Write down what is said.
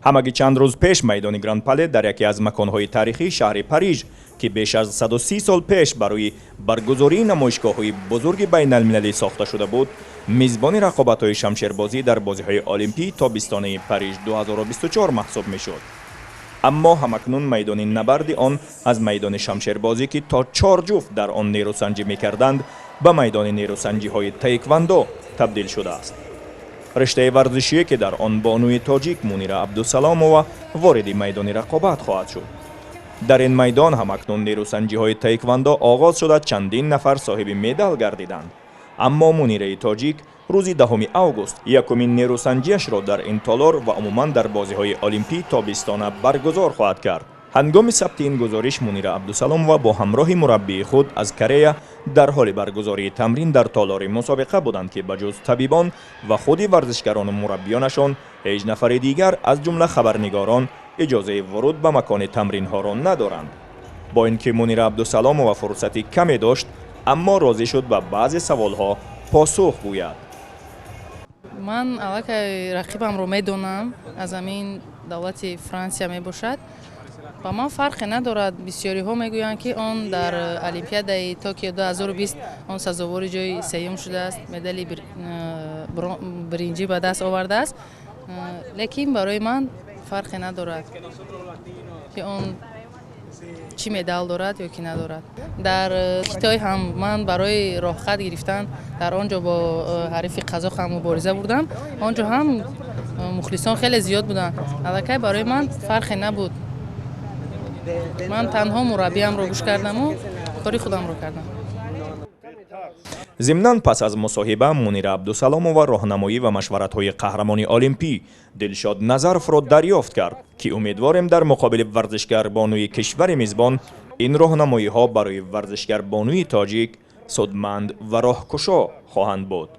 ҳамаги чанд рӯз пеш майдони Гранд Пале дар яке аз маконҳои тарихии шаҳри Париж ки беш аз 130 сол пеш барои баргузории намоишгоҳҳои бузурги байналмилалӣ сохта шуда буд, мизбони рақобатҳои шамшербозӣ дар бозиҳои олимпии тобистонаи Париж 2024 маҳсуб мешуд. аммо ҳамакнун майдони набарди он аз майдони шамшербозӣ ки то 4 ҷуфт дар он нерӯсанҷӣ мекарданд ба майдони нерӯсанҷиҳои таеквондо табдил шудааст. риштаи варзишие ки дар он бонуи тоҷик Мунира Абдусаломова вориди майдони рақобат хоҳад шуд. дар ин майдон ҳамакнун нерӯсанҷиҳои таеквондо оғоз шуда чандин нафар соҳиби медал гардиданд. аммо Мунираи тоҷик рӯзи 10 август якумин нерӯсанҷиашро дар ин толор ва умуман дар бозиҳои олимпии тобистона баргузор хоҳад кард. ҳангоми сабти ин гузориш Мунира Абдусаломова бо ҳамроҳи мураббии худ аз Корея дар ҳоли баргузории тамрин дар толори мусобиқа буданд ки ба ҷуз табибон ва худи варзишгарону мураббиёнашон ҳеҷ нафари дигар аз ҷумла хабарнигорон иҷозаи вуруд ба макони тамринҳоро надоранд. бо ин ки Мунира Абдусаломова фурсати каме дошт, аммо розӣ шуд ба баъзе саволҳо посух гӯяд. ман аллакай рақибамро медонам, аз амин давлати Франсия мебошад. ба ман фарқе надорад. бисёриҳо мегӯянд ки он дар Олимпиадаи Токио 2020 он сазовори ҷои сеюм шудааст, медали биринҷӣ ба даст овардааст. лекин барои ман фарқе надорад ки он чӣ медал дорад ё ки надорад. дар Китой ҳам ман барои роҳхат гирифтан дар он ҷо бо ҳарифи қазоқ ҳам мубориза бурдам. Он ҷо ҳам мухлисон хеле зиёд буданд. аллакай барои ман фарқе набуд. ман танҳо мураббиамро гӯш кардаму кори худамро кардам. зимнан пас аз мусоҳиба Мунира Абдусаломова роҳнамоӣ ва машваратҳои қаҳрамони олимпӣ Дилшод Назаровро дарёфт кард ки умедворем дар муқобили варзишгарбонуи кишвари мизбон ин роҳнамоиҳо барои варзишгарбонуи тоҷик судманд ва роҳкушо хоҳанд буд.